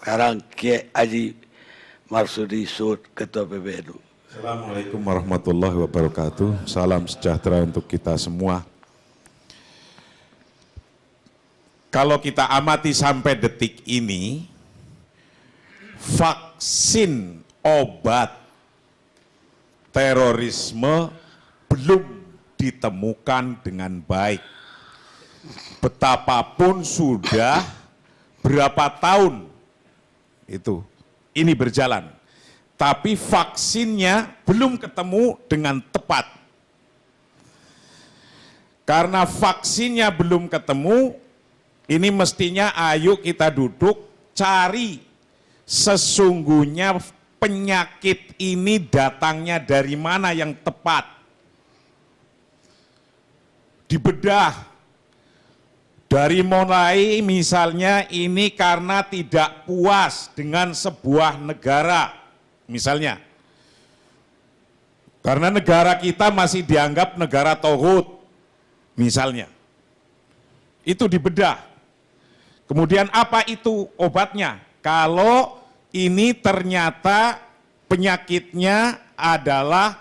Sekarang Kiai Haji Marsudi Sud, Ketua PBNU. Assalamualaikum warahmatullahi wabarakatuh. Salam sejahtera untuk kita semua. Kalau kita amati sampai detik ini, vaksin obat terorisme belum ditemukan dengan baik. Betapapun sudah berapa tahun itu ini berjalan, tapi vaksinnya belum ketemu dengan tepat. Karena vaksinnya belum ketemu, ini mestinya ayo kita duduk cari sesungguhnya penyakit ini datangnya dari mana yang tepat. Dibedah. Dari mulai misalnya ini karena tidak puas dengan sebuah negara. Misalnya. Karena negara kita masih dianggap negara tauhid. Misalnya. Itu dibedah. Kemudian apa itu obatnya? Kalau ini ternyata penyakitnya adalah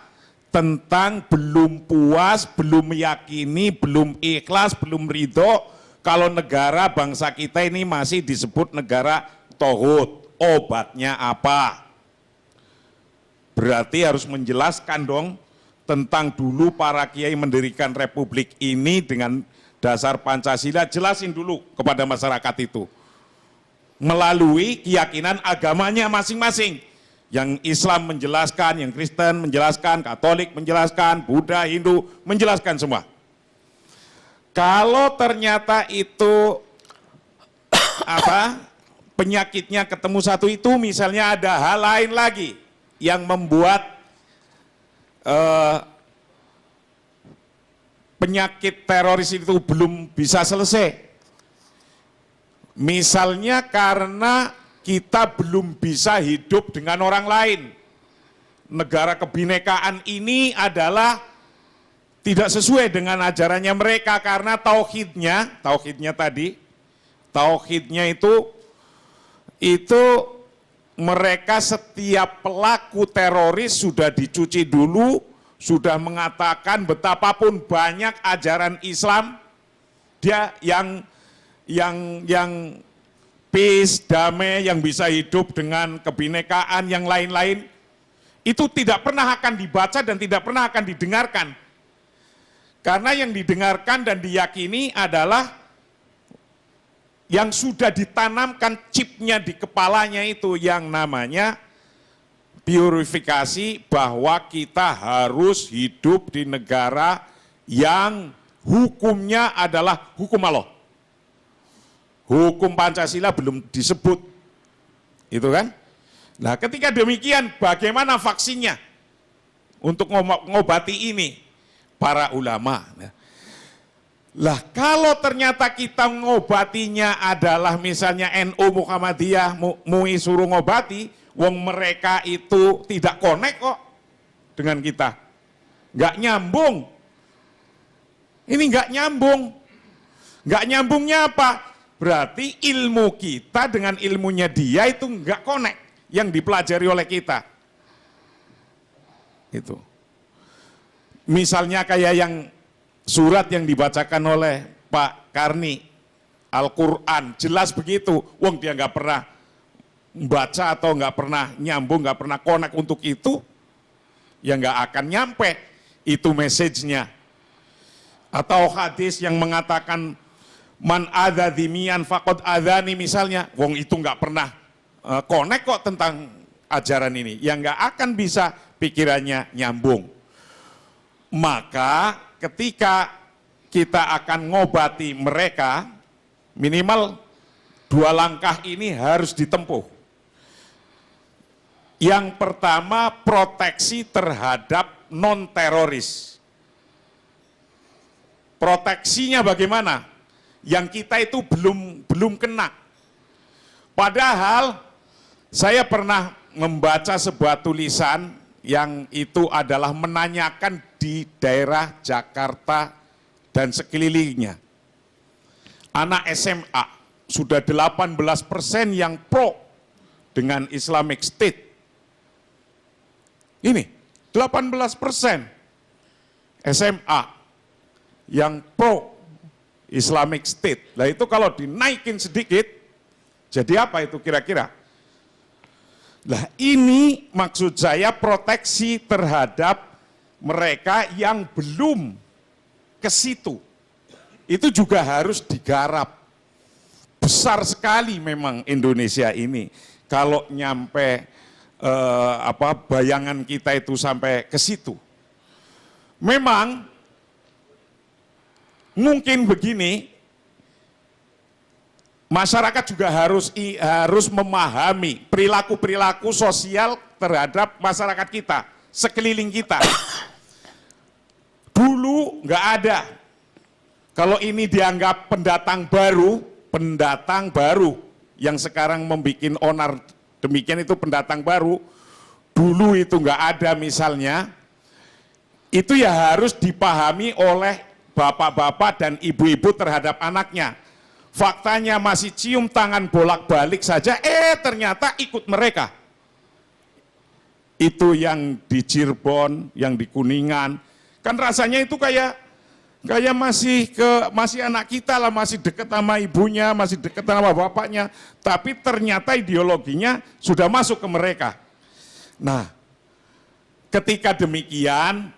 tentang belum puas, belum meyakini, belum ikhlas, belum ridho, kalau negara bangsa kita ini masih disebut negara tauhid. Obatnya apa? Berarti harus menjelaskan dong tentang dulu para kiai mendirikan republik ini dengan dasar Pancasila, jelasin dulu kepada masyarakat itu. Melalui keyakinan agamanya masing-masing. Yang Islam menjelaskan, yang Kristen menjelaskan, Katolik menjelaskan, Buddha, Hindu menjelaskan semua. Kalau ternyata itu penyakitnya ketemu satu itu, misalnya ada hal lain lagi yang membuat penyakit teroris itu belum bisa selesai. Misalnya karena kita belum bisa hidup dengan orang lain. Negara kebinekaan ini adalah tidak sesuai dengan ajarannya mereka karena tauhidnya itu mereka setiap pelaku teroris sudah dicuci dulu, sudah mengatakan betapapun banyak ajaran Islam, dia yang peace, damai, yang bisa hidup dengan kebinekaan, yang lain-lain, itu tidak pernah akan dibaca dan tidak pernah akan didengarkan. Karena yang didengarkan dan diyakini adalah yang sudah ditanamkan chipnya di kepalanya itu, yang namanya purifikasi, bahwa kita harus hidup di negara yang hukumnya adalah hukum Allah. Hukum Pancasila belum disebut. Itu kan? Nah, ketika demikian bagaimana vaksinnya untuk ngobati ini? Para ulama. Lah kalau ternyata kita ngobatinya adalah misalnya NU Muhammadiyah MUI suruh ngobati, wong mereka itu tidak connect kok dengan kita. Nggak nyambung. Ini nggak nyambung. Nggak nyambungnya apa? Berarti ilmu kita dengan ilmunya dia itu nggak connect yang dipelajari oleh kita. Itu. Misalnya kayak yang surat yang dibacakan oleh Pak Karni, Al-Quran, jelas begitu. Wong dia nggak pernah baca atau nggak pernah nyambung, nggak pernah connect untuk itu, ya nggak akan nyampe itu message-nya. Atau hadis yang mengatakan man adza dzimian faqad adzani misalnya, wong itu nggak pernah connect kok tentang ajaran ini, yang nggak akan bisa pikirannya nyambung. Maka ketika kita akan ngobati mereka, minimal 2 langkah ini harus ditempuh. Yang pertama, proteksi terhadap non-teroris. Proteksinya bagaimana? Yang kita itu belum kena. Padahal saya pernah membaca sebuah tulisan yang itu adalah menanyakan di daerah Jakarta dan sekelilingnya. Anak SMA sudah 18% yang pro dengan Islamic State. Ini 18% SMA yang pro Islamic State. Nah itu kalau dinaikin sedikit, jadi apa itu kira-kira? Nah ini maksud saya proteksi terhadap mereka yang belum ke situ. Itu juga harus digarap. Besar sekali memang Indonesia ini. Kalau nyampe bayangan kita itu sampai ke situ. Memang mungkin begini, masyarakat juga harus memahami perilaku-perilaku sosial terhadap masyarakat kita, sekeliling kita. Dulu nggak ada. Kalau ini dianggap pendatang baru yang sekarang membuat onar demikian itu pendatang baru. Dulu itu nggak ada misalnya. Itu ya harus dipahami oleh bapak-bapak dan ibu-ibu terhadap anaknya. Faktanya masih cium tangan bolak-balik saja, ternyata ikut mereka. Itu yang di Cirebon, yang di Kuningan, kan rasanya itu kayak masih anak kita lah, masih dekat sama ibunya, masih dekat sama bapaknya, tapi ternyata ideologinya sudah masuk ke mereka. Nah, ketika demikian,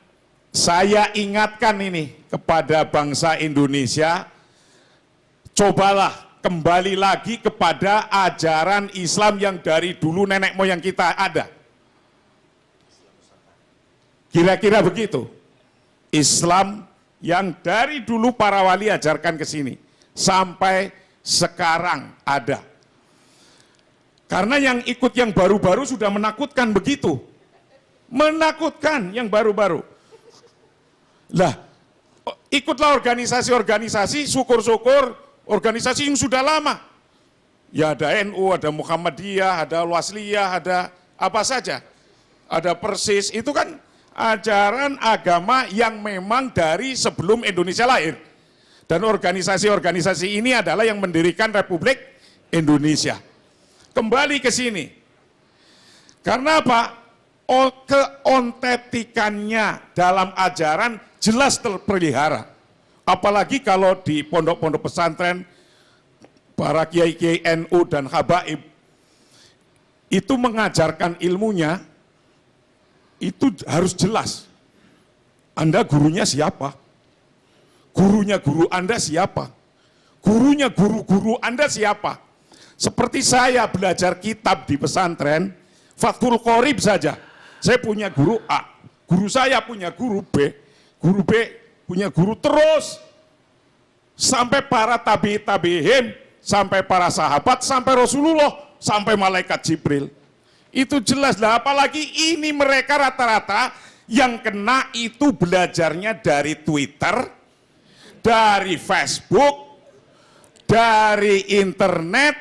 saya ingatkan ini kepada bangsa Indonesia, cobalah kembali lagi kepada ajaran Islam yang dari dulu nenek moyang kita ada. Kira-kira begitu. Islam yang dari dulu para wali ajarkan ke sini sampai sekarang ada. Karena yang ikut yang baru-baru sudah menakutkan begitu. Menakutkan yang baru-baru. Lah, ikutlah organisasi-organisasi, syukur-syukur organisasi yang sudah lama. Ya ada NU, ada Muhammadiyah, ada Wasliyah, ada apa saja. Ada Persis, itu kan ajaran agama yang memang dari sebelum Indonesia lahir. Dan organisasi-organisasi ini adalah yang mendirikan Republik Indonesia. Kembali ke sini. Karena apa? Keontetikannya dalam ajaran jelas terpelihara. Apalagi kalau di pondok-pondok pesantren, para kiai-kiai NU dan habaib, itu mengajarkan ilmunya, itu harus jelas. Anda gurunya siapa? Gurunya guru Anda siapa? Gurunya guru-guru Anda siapa? Seperti saya belajar kitab di pesantren, Fathul Qorib saja. Saya punya guru A, guru saya punya guru B punya guru terus. Sampai para tabi'in, sampai para sahabat, sampai Rasulullah, sampai malaikat Jibril. Itu jelas lah, apalagi ini mereka rata-rata yang kena itu belajarnya dari Twitter, dari Facebook, dari internet,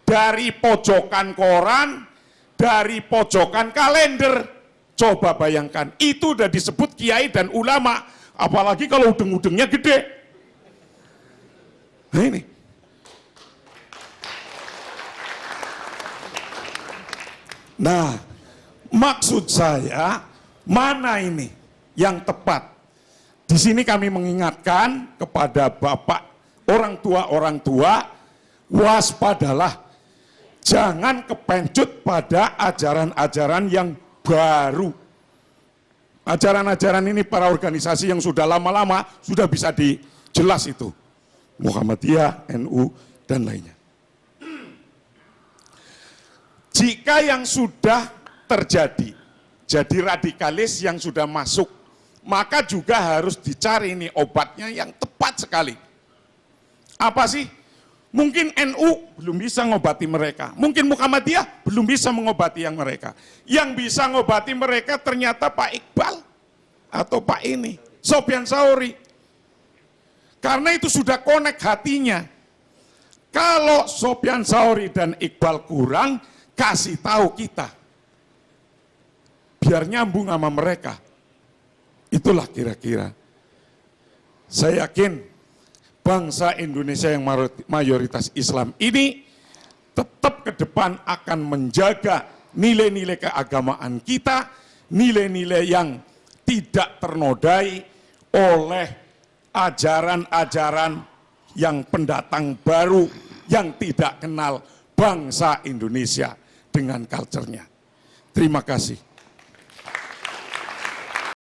dari pojokan koran, dari pojokan kalender. Coba bayangkan, itu udah disebut kiai dan ulama, apalagi kalau udeng-udengnya gede. Nah ini. Nah, maksud saya, mana ini yang tepat? Di sini kami mengingatkan kepada bapak, orang tua, waspadalah. Jangan kepencut pada ajaran-ajaran yang baru. Ajaran-ajaran ini para organisasi yang sudah lama-lama, sudah bisa dijelas itu. Muhammadiyah, NU, dan lainnya. Jika yang sudah terjadi, jadi radikalis yang sudah masuk, maka juga harus dicari ini obatnya yang tepat sekali. Apa sih? Mungkin NU belum bisa mengobati mereka, mungkin Muhammadiyah belum bisa mengobati yang mereka. Yang bisa mengobati mereka ternyata Pak Iqbal atau Pak ini, Sofyan Sauri. Karena itu sudah connect hatinya. Kalau Sofyan Sauri dan Iqbal kurang, kasih tahu kita. Biar nyambung sama mereka. Itulah kira-kira. Saya yakin bangsa Indonesia yang mayoritas Islam ini tetap ke depan akan menjaga nilai-nilai keagamaan kita, nilai-nilai yang tidak ternodai oleh ajaran-ajaran yang pendatang baru yang tidak kenal bangsa Indonesia dengan culture-nya. Terima kasih.